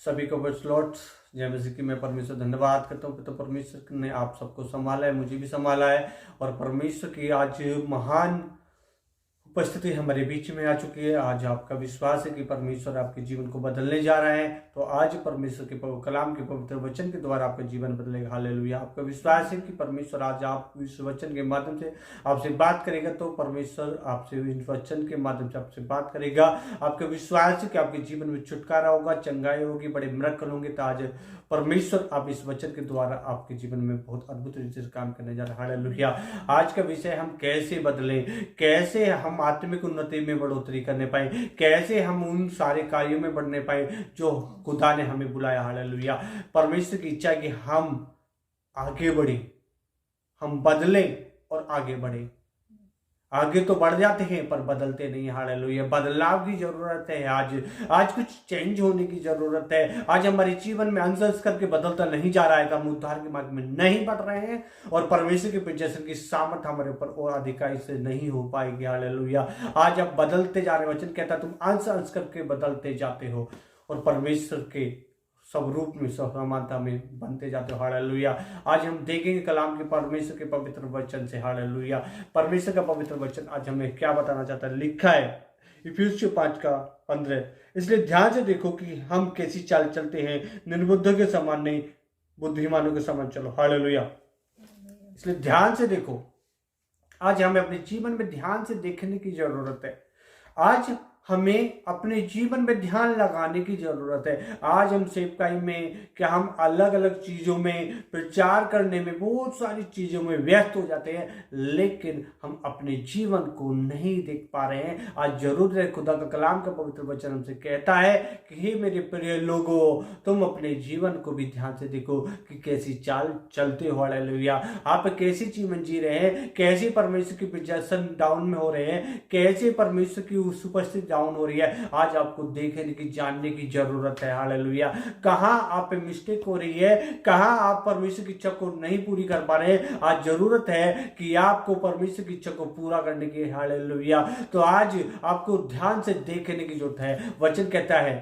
सभी को बस लॉर्ड जय मसीह की मैं परमेश्वर धन्यवाद करता हूँ। तो परमेश्वर ने आप सबको संभाला है, मुझे भी संभाला है और परमेश्वर की आज महान उपस्थिति हमारे बीच में आ चुकी है। आज आपका विश्वास है कि परमेश्वर आपके जीवन को बदलने जा रहा है, तो आज परमेश्वर के कलाम के पवित्र वचन के द्वारा आपका जीवन बदलेगा। हालेलुया। आपका विश्वास है कि परमेश्वर आज आप इस वचन के माध्यम से आपसे बात करेगा, तो परमेश्वर आपसे इस वचन के माध्यम से आपसे बात करेगा। आपका विश्वास है कि आपके जीवन में छुटकारा होगा, चंगाई होगी, बड़े मिरेकल होंगे। तो आज परमेश्वर आप इस वचन के द्वारा आपके जीवन में बहुत अद्भुत तरीके से काम करने जा रहे हैं। हालेलुया। आज का विषय हम कैसे बदलें, कैसे हम आत्मिक उन्नति में बढ़ोतरी करने पाए, कैसे हम उन सारे कार्यों में बढ़ने पाए जो खुदा ने हमें बुलाया। हालेलुया। परमेश्वर की इच्छा है कि हम आगे बढ़े, हम बदलें और आगे बढ़े। आगे तो बढ़ जाते हैं पर बदलते नहीं। हालेलुया। बदलाव की जरूरत है। आज कुछ चेंज होने की जरूरत है। आज हमारे जीवन में अंश करके बदलता नहीं जा रहा है, तो हम उद्धार के मार्ग में नहीं बढ़ रहे हैं और परमेश्वर के प्रदर्शन की सामर्थ हमारे ऊपर और अधिकारी से नहीं हो पाएगी। हालेलुया। आज आप बदलते जा रहे हैं। वचन कहता है तुम अंश करके बदलते जाते हो और परमेश्वर के सब रूप में, सब समानता में बनते जाते हो। हालेलुया। आज हम देखेंगे कलाम के परमेश्वर के पवित्र वचन से। हालेलुया। परमेश्वर का पवित्र वचन आज हमें क्या बताना चाहता है। लिखा है इफिसियों 5:15, इसलिए ध्यान से देखो कि हम कैसी चाल चलते हैं, निर्बुद्धों के समान नहीं, बुद्धिमानों के समान चलो। हालेलुया। इसलिए ध्यान से देखो। आज हमें अपने जीवन में ध्यान से देखने की जरूरत है। आज हमें अपने जीवन में ध्यान लगाने की जरूरत है। आज हम सेवकाई में क्या हम अलग अलग चीजों में, प्रचार करने में, बहुत सारी चीजों में व्यस्त हो जाते हैं, लेकिन हम अपने जीवन को नहीं देख पा रहे हैं। आज जरूर है, खुदा का कलाम का पवित्र वचन हमसे कहता है कि हे मेरे प्रिय लोगों, तुम अपने जीवन को भी ध्यान से देखो कि कैसी चाल चलते हो। हालेलुया। आप कैसी जीवन जी रहे हैं, कैसे परमेश्वर की प्रदर्शन डाउन में हो रहे हैं, कैसे परमेश्वर की उपस्थिति डाउन हो रही है। आज आपको देखने की, जानने की जरूरत है। हालेलुया। कहां आप पे मिस्टेक हो रही है, कहां आप परमेश्वर की इच्छा को नहीं पूरी कर पा रहे हैं। आज जरूरत है कि आपको परमेश्वर की इच्छा को पूरा करने की। हालेलुया। तो आज आपको ध्यान से देखने की जरूरत है। वचन कहता है,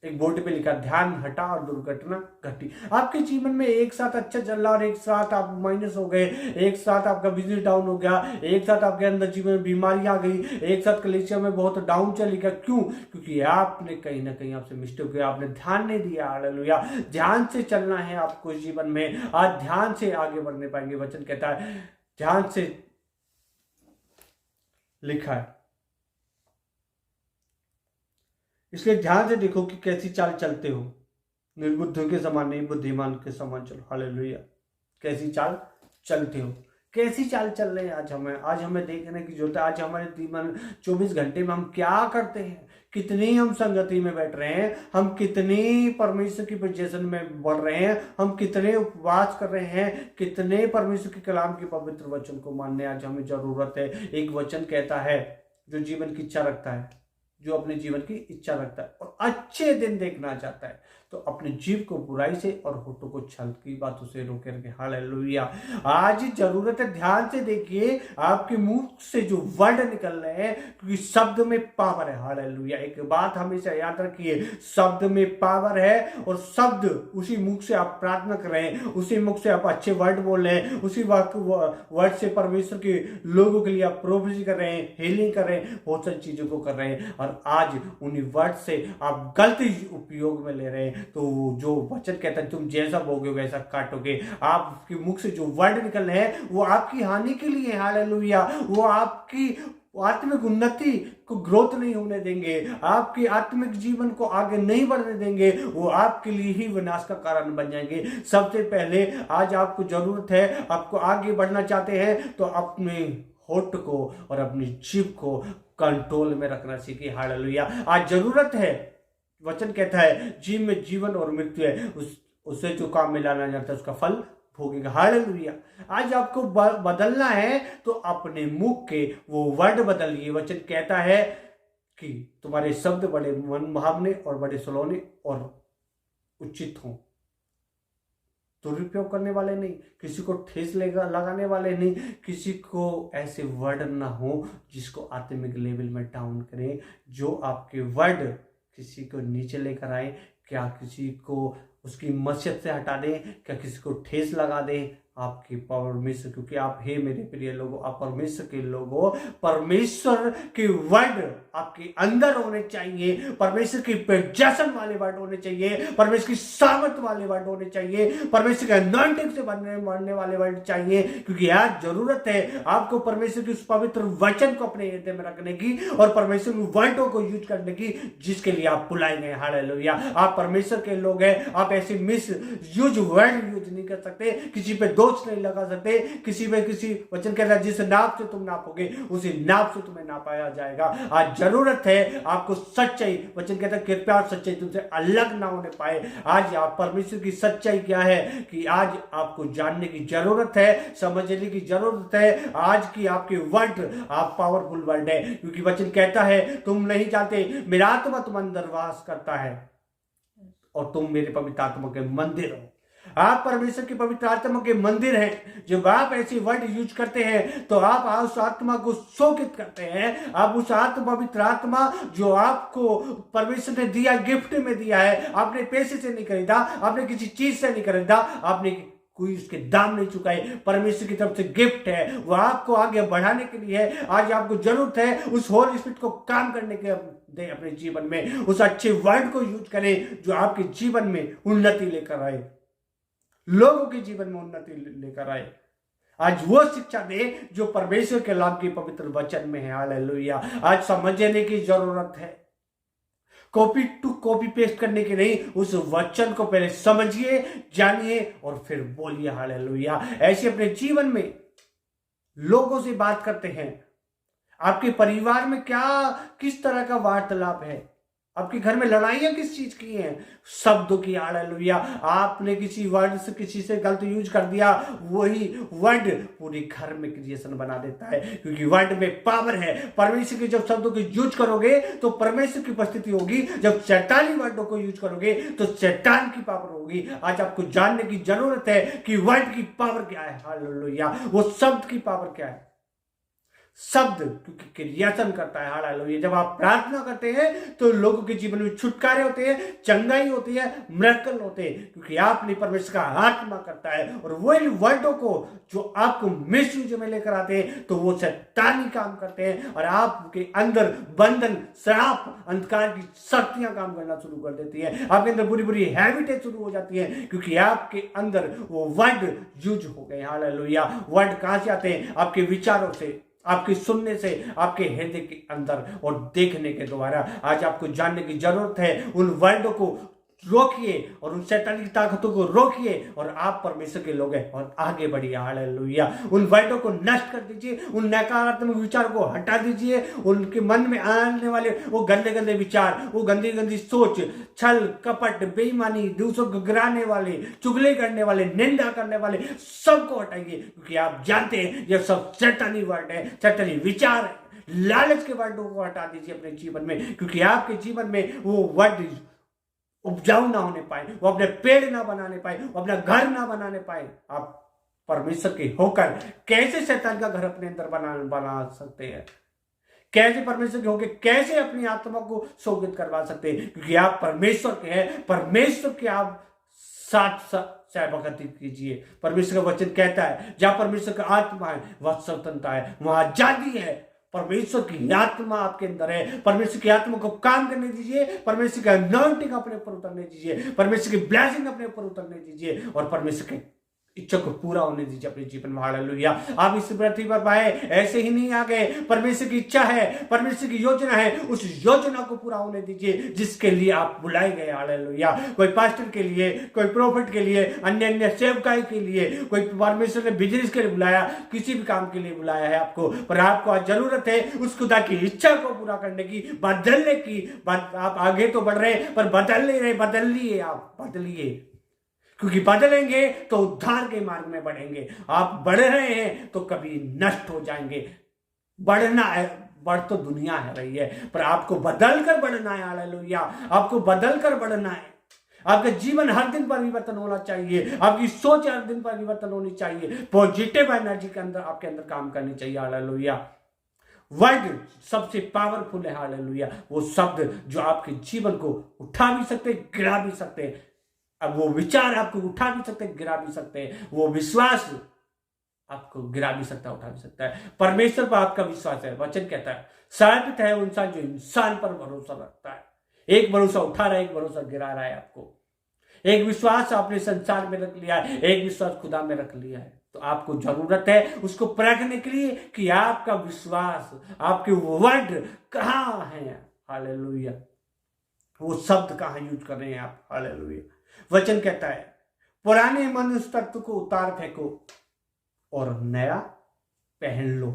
एक बोर्ड पे लिखा, ध्यान हटा और दुर्घटना घटी। आपके जीवन में एक साथ अच्छा चल रहा और एक साथ आप माइनस हो गए, एक साथ आपका बिजनेस डाउन हो गया, एक साथ आपके अंदर जीवन में बीमारी आ गई, एक साथ कलेशिया में बहुत डाउन चली गया। क्यों? क्योंकि आपने कहीं ना कहीं आपसे मिस्टेक किया, आपने ध्यान नहीं दिया। हालेलुया। ध्यान से चलना है आपको जीवन में। आज ध्यान से आगे बढ़ने पाएंगे। वचन कहता है, ध्यान से लिखा है, इसलिए ध्यान से देखो कि कैसी चाल चलते हो, निर्बुद्धियों के समान नहीं, बुद्धिमान के समान चलो। हालेलुया। कैसी चाल चलते हो, कैसी चाल चल रहे हैं। आज हमें देखने की जरूरत है। आज हमारे जीवन 24 घंटे में हम क्या करते हैं, कितनी हम संगति में बैठ रहे हैं, हम कितनी परमेश्वर की प्रदर्शन में बढ़ रहे हैं, हम कितने उपवास कर रहे हैं, कितने परमेश्वर के कलाम के पवित्र वचन को मानने आज हमें जरूरत है। एक वचन कहता है, जो जीवन की इच्छा रखता है, जो अपने जीवन की इच्छा रखता है और अच्छे दिन देखना चाहता है, तो अपने जीव को बुराई से और होठों को छल की बातों से रोके रखे। हालेलुया। आज जरूरत है, ध्यान से देखिए आपके मुंह से जो वर्ड निकल रहे हैं, क्योंकि शब्द में पावर है। हालेलुया। एक बात हमेशा याद रखिए, शब्द में पावर है और शब्द, उसी मुख से आप प्रार्थना कर रहे हैं, उसी मुख से आप अच्छे वर्ड बोल रहे हैं, उसी वर्ड से परमेश्वर के लोगों के लिए आप प्रोफेसी कर रहे हैं, हीलिंग कर रहे हैं, बहुत सारी चीजों को कर रहे हैं। और आज उन्हीं वर्ड से आप गलत उपयोग में ले रहे हैं, तो जो वचन कहता है तुम जैसा बोगे वैसा काटोगे। आपके मुख से जो वर्ड निकल रहे हैं वो आपकी हानि के लिए। हालेलुया। वो आपकी आत्मिक उन्नति को ग्रोथ नहीं होने देंगे, आपके आत्मिक जीवन को आगे नहीं बढ़ने देंगे, वो आपके लिए ही विनाश का कारण बन जाएंगे। सबसे पहले आज आपको जरूरत है, आपको आगे बढ़ना चाहते हैं तो अपने होठ को और अपनी जीभ को कंट्रोल में रखना सीखिए। हालेलुया। आज जरूरत है, वचन कहता है जीव में जीवन और मृत्यु है, उससे जो काम मिलाना जाता है उसका फल भोगेगा। हालेलुया। आज आपको बदलना है तो अपने मुख के वो वर्ड बदलिए। वचन कहता है कि तुम्हारे शब्द बड़े मनभावने और बड़े सलोने और उचित हों, दुरुपयोग करने वाले नहीं, किसी को ठेस लगाने वाले नहीं, किसी को ऐसे वर्ड ना हो जिसको आत्मिक लेवल में डाउन करें, जो आपके वर्ड किसी को नीचे लेकर आए, क्या किसी को उसकी मस्जिद से हटा दें, क्या किसी को ठेस लगा दें आपके परमेश्वर, क्योंकि आप हे मेरे प्रिय लोगों, आप परमेश्वर के लोगों, परमेश्वर के वर्ड आपके अंदर होने चाहिए, परमेश्वर की प्रजन वाले वर्ड होने चाहिए, परमेश्वर की सामर्थ वाले वर्ड होने चाहिए, परमेश्वर के अनॉइंटिंग से बनने वाले वर्ड चाहिए, क्योंकि आज जरूरत है आपको परमेश्वर की उस पवित्र वचन को अपने हृदय में रखने की और परमेश्वर के वर्डों को यूज करने की, जिसके लिए आप बुलाए गए। हालेलुया। आप परमेश्वर के लोग हैं, आप ऐसे मिस यूज वर्ड यूज नहीं कर सकते, किसी पे दोष नहीं लगा सकते, किसी वचन कहता है जिस नाप से तुम नापोगे उसी नाप से तुम्हें नापाया जाएगा। आज जरूरत है आपको सच्चाई, वचन कहता है कृपया और सच्चाई तुमसे अलग ना होने पाए। आज आप परमेश्वर की सच्चाई क्या है कि आज आपको जानने की जरूरत है, समझने की जरूरत है। आज की आपके वर्ड आप पावरफुल वर्ड है, क्योंकि वचन कहता है तुम नहीं जानते मेरा आत्मा तुम अंदर वास करता है और तुम मेरे पवित्र आत्मा के मंदिर हो। आप परमेश्वर की पवित्र आत्मा के मंदिर हैं। जब आप ऐसी वर्ड यूज करते हैं तो आप उस आत्मा को शोकित करते हैं। आप उस पवित्र आत्मा जो आपको परमेश्वर ने दिया, गिफ्ट में दिया है, आपने पैसे से नहीं खरीदा, आपने किसी चीज से नहीं खरीदा, आपने कोई उसके दाम नहीं चुकाए, परमेश्वर की तरफ से गिफ्ट है, वो आपको आगे बढ़ाने के लिए है। आज आपको जरूरत है उस होल स्पिरिट को काम करने के दे अपने जीवन में, उस अच्छे वर्ड को यूज करें जो आपके जीवन में उन्नति लेकर आए, लोगों के जीवन में उन्नति लेकर आए। आज वो शिक्षा दे जो परमेश्वर के लाभ के पवित्र वचन में है। हालेलुया। आज समझने की जरूरत है, कॉपी टू कॉपी पेस्ट करने की नहीं, उस वचन को पहले समझिए, जानिए और फिर बोलिए। हालेलुया। ऐसे अपने जीवन में लोगों से बात करते हैं, आपके परिवार में किस तरह का वार्तालाप है, आपके घर में लड़ाइयां किस चीज की हैं, शब्दों की। हालेलुया। आपने किसी वर्ड से किसी से गलत यूज कर दिया, वही वर्ड पूरे घर में क्रिएशन बना देता है, क्योंकि वर्ड में पावर है। परमेश्वर के जब शब्दों को यूज करोगे तो परमेश्वर की उपस्थिति होगी, जब शैतानी वर्डों को यूज करोगे तो शैतान की पावर होगी। आज आपको जानने की जरूरत है कि वर्ड की पावर क्या है। हालेलुया। वो शब्द की पावर क्या है। शब्द क्योंकि क्रिएशन करता है। हालेलुया। जब आप प्रार्थना करते हैं तो लोगों के जीवन में छुटकारे होते हैं, चंगाई होती है, मिरेकल होते हैं, क्योंकि आपने परमेश्वर का आत्मा करता है। और वही वर्डों को जो आपको मिसयूज में लेकर आते हैं तो वो शैतानी काम करते हैं और आपके अंदर बंधन, श्राप, अंधकार की शक्तियां काम करना शुरू कर देती है। आपके अंदर बुरी बुरी हैबिटें शुरू हो जाती है, क्योंकि आपके अंदर वो वर्ड यूज हो गए। हालेलुया। वर्ड कहां से आते हैं? आपके विचारों से, आपके सुनने से, आपके हृदय के अंदर और देखने के द्वारा। आज आपको जानने की जरूरत है, उन वर्डों को रोकिए और उन शैतानी की ताकतों को रोकिए और आप परमेश्वर के लोग हैं और आगे बढ़िए। हालेलुया। उन वर्डों को नष्ट कर दीजिए, उन नकारात्मक विचारों को हटा दीजिए, उनके मन में आने वाले वो गंदे गंदे विचार, वो गंदी गंदी सोच, छल कपट, बेईमानी, दूसरों को गिराने वाले, चुगली करने वाले, निंदा करने वाले, सबको हटाइए, क्योंकि आप जानते हैं ये सब शैतानी वर्ड है, शैतानी विचार है। लालच के वर्डों को हटा दीजिए अपने जीवन में, क्योंकि आपके जीवन में वो वर्ड उपजाऊ ना होने पाए, वो अपने पेड़ ना बनाने पाए, वो अपना घर ना बनाने पाए। आप परमेश्वर के होकर कैसे शैतान का घर अपने अंदर बना सकते हैं? कैसे परमेश्वर के होकर कैसे अपनी आत्मा को शोकित करवा सकते हैं? क्योंकि आप परमेश्वर के हैं, परमेश्वर के आप साथ सहभागिता कीजिए। परमेश्वर का वचन कहता है जहां परमेश्वर का आत्मा है वह स्वतंत्रता है, वहां आजादी है। परमेश्वर की आत्मा आपके अंदर है, परमेश्वर की आत्मा को काम करने दीजिए, परमेश्वर का अनॉइंटिंग अपने ऊपर उतरने दीजिए, परमेश्वर की ब्लेसिंग अपने ऊपर उतरने दीजिए और परमेश्वर की इच्छा को पूरा होने दीजिए अपने जीवन में। हालेलुया। आप इस पृथ्वी पर पाए ऐसे ही नहीं आ गए, परमेश्वर की इच्छा है, परमेश्वर की योजना है, उस योजना को पूरा होने दीजिए जिसके लिए आप बुलाए गए। हालेलुया। कोई पास्टर के लिए, कोई प्रोफेट के लिए, अन्य सेवकाई के लिए, कोई परमेश्वर ने बिजनेस के लिए बुलाया, किसी भी काम के लिए बुलाया है आपको, पर आपको आज जरूरत है उस खुदा की इच्छा को पूरा करने की, बदलने की। आप आगे तो बढ़ रहे पर बदल नहीं रहे, बदलिए, आप बदलिए, क्योंकि बदलेंगे तो उद्धार के मार्ग में बढ़ेंगे। आप बढ़ रहे हैं तो कभी नष्ट हो जाएंगे। बढ़ना है, बढ़ तो दुनिया है रही है, पर आपको बदल कर बढ़ना है। हालेलुया। आपको बदल कर बढ़ना है। आपका जीवन हर दिन परिवर्तन होना चाहिए, आपकी सोच हर दिन परिवर्तन होनी चाहिए, पॉजिटिव एनर्जी के अंदर आपके अंदर काम करनी चाहिए। हालेलुया। वर्ड सबसे पावरफुल है, हालेलुया। वो शब्द जो आपके जीवन को उठा भी सकते, गिरा भी सकते। अब वो विचार आपको उठा भी सकते, गिरा भी सकते। वो विश्वास आपको गिरा भी सकता है, उठा भी सकता है। परमेश्वर पर आपका विश्वास है। वचन कहता है साबित है इंसान जो इंसान पर भरोसा रखता है। एक भरोसा उठा रहा है, एक भरोसा गिरा रहा है आपको। एक विश्वास आपने संसार में रख लिया है, एक विश्वास खुदा में रख लिया है। तो आपको जरूरत है उसको परखने के लिए कि आपका विश्वास, आपके वर्ड कहाँ है, हालेलुया। वो शब्द कहाँ यूज कर रहे हैं आप, हालेलुया। वचन कहता है पुराने मनुष्य तत्व को उतार फेंको और नया पहन लो।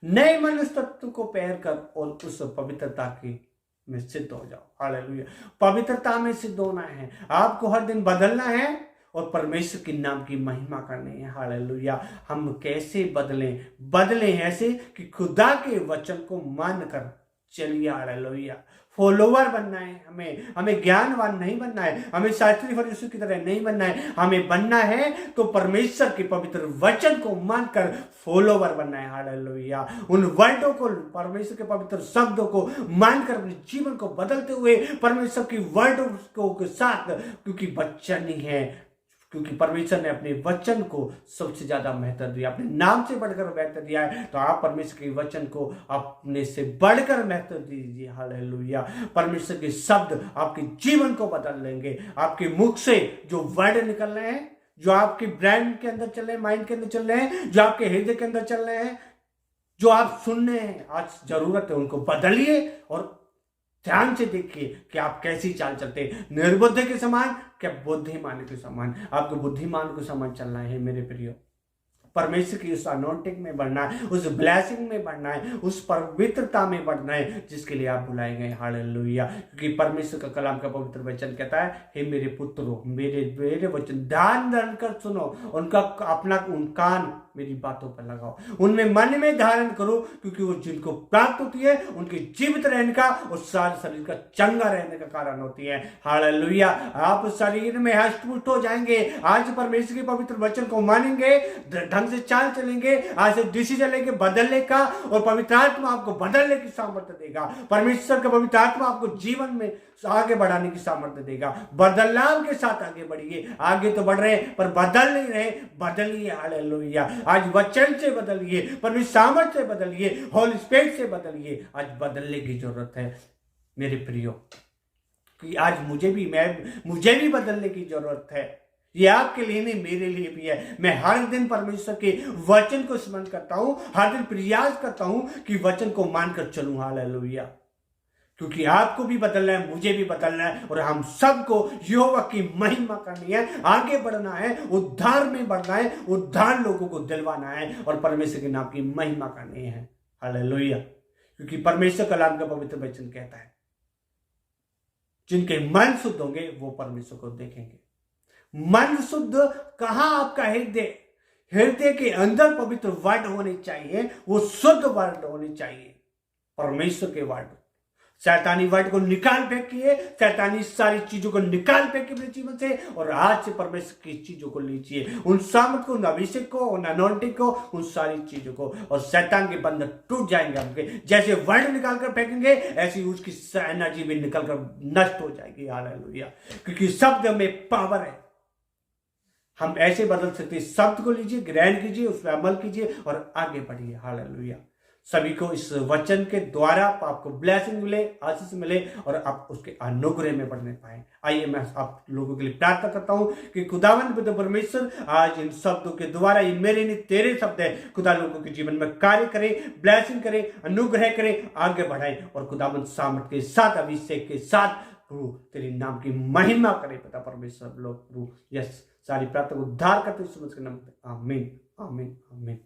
नए मनुष्य तत्व को पहनकर और उस पवित्रता की में सिद्ध हो जाओ, हालेलुया। पवित्रता में सिद्ध होना है, आपको हर दिन बदलना है और परमेश्वर के नाम की महिमा करनी है, हालेलुया। हम कैसे बदलें ऐसे कि खुदा के वचन को मानकर चलिए, हालेलुया। फॉलोवर बनना है हमें ज्ञानवान नहीं बनना है, हमें शास्त्री फरीसियों की तरह नहीं बनना है। हमें बनना है तो परमेश्वर के पवित्र वचन को मानकर फॉलोवर बनना है, हालेलुया। उन वर्डों को, परमेश्वर के पवित्र शब्दों को मानकर अपने जीवन को बदलते हुए परमेश्वर की वर्डों के साथ, क्योंकि वचन ही है, क्योंकि परमेश्वर ने अपने वचन को सबसे ज्यादा महत्व दिया, अपने नाम से बढ़कर महत्व दिया है। तो आप परमेश्वर के वचन को अपने से बढ़कर महत्व दीजिए, हालेलुया। परमेश्वर के शब्द आपके जीवन को बदल लेंगे। आपके मुख से जो वर्ड निकल रहे हैं, जो आपके ब्रेन के अंदर चल रहे हैं, माइंड के अंदर चल रहे हैं, जो आपके हृदय के अंदर चल रहे हैं, जो आप सुन रहे हैं, आज जरूरत है उनको बदलिए और ध्यान से देखिए कि आप कैसी चाल चलते हैं। निर्बुद्ध के समान क्या बुद्धिमान के समान? आपको बुद्धिमान के समान चलना है मेरे प्रियो। परमेश्वर की उस अनॉइंटिंग में बढ़ना है, उस ब्लेसिंग में बढ़ना है, उस पवित्रता में बढ़ना है जिसके लिए आप बुलाए गए, हालेलुया। क्योंकि परमेश्वर का कलाम का पवित्र वचन कहता है, हे मेरे पुत्रों, मेरे वचन ध्यान कर सुनो, उनका अपना कान मेरी बातों पर लगाओ, उनमें मन में धारण करो, क्योंकि वो जिनको प्राप्त होती है उनके जीवित रहने का और सारे शरीर का चंगा रहने का कारण होती है, हालेलुया। आप शरीर में हष्टपुष्ट हो जाएंगे आज परमेश्वर के पवित्र वचन को मानेंगे, ढंग से चाल चलेंगे, आज से डिसीजन लेंगे बदलने का, और पवित्र आत्मा आपको बदलने की सामर्थ्य देगा। परमेश्वर का पवित्र आत्मा आपको जीवन में आगे बढ़ाने की सामर्थ्य देगा। बदलाव के साथ आगे बढ़िए। आगे तो बढ़ रहे हैं पर बदल नहीं रहे, बदलिए, हालेलुया। आज वचन से बदलिए, परमेश्वर सामर्थ्य से बदलिए, होली स्पिरिट से बदलिए। आज बदलने की जरूरत है मेरे प्रियो, कि आज मुझे भी बदलने की जरूरत है। ये आपके लिए नहीं, मेरे लिए भी है। मैं हर दिन परमेश्वर के वचन को स्मरण करता हूं, हर दिन प्रयास करता हूं कि वचन को मानकर चलूं, हालेलुया। क्योंकि आपको भी बदलना है, मुझे भी बदलना है, और हम सबको यहोवा की महिमा करनी है, आगे बढ़ना है, उद्धार में बढ़ना है, उद्धार लोगों को दिलवाना है और परमेश्वर के नाम की महिमा करनी है, हालेलुया। क्योंकि परमेश्वर कलाम का पवित्र वचन कहता है, जिनके मन शुद्ध होंगे वो परमेश्वर को देखेंगे। मन शुद्ध कहां? आपका हृदय के अंदर पवित्र वर्ड होने चाहिए, वो शुद्ध वर्ड होने चाहिए, परमेश्वर के वर्ड। शैतानी वर्ड को निकाल फेंकिए, शैतानी सारी चीजों को निकाल फेंकिए अपने जीवन से, और आज से परमेश्वर की चीजों को लीजिए, उन सामर्थ को, उन अभिषेक को, उन अनॉइंटिंग को, उन सारी चीजों को, और शैतान के बंधन टूट जाएंगे आपके। जैसे वर्ड निकाल कर फेंकेंगे ऐसी उसकी एनर्जी भी निकल कर नष्ट हो जाएगी, हालेलुया। क्योंकि शब्द में पावर है। हम ऐसे बदल सकते हैं। शब्द को लीजिए, ग्रहण कीजिए, उस पर अमल कीजिए और आगे बढ़िए, हालेलुया। सभी को इस वचन के द्वारा आपको ब्लेसिंग मिले, आशीष मिले, और आप उसके अनुग्रह में बढ़ने पाए। आइए मैं आप लोगों के लिए प्रार्थना करता हूं कि खुदावंद पिता परमेश्वर आज इन शब्दों के द्वारा, ये मेरे नहीं तेरे शब्द है, खुदा लोगों के जीवन में कार्य करे, ब्लेसिंग करे, अनुग्रह करे, आगे बढ़ाए, और खुदावंद सामर्थ के साथ, अभिषेक के साथ प्रभु तेरे नाम की महिमा करे पिता परमेश्वर। लोग प्रभु यस सारी प्रार्थना को उद्धार करते समझ के नाम, आमीन, आमीन, आमीन।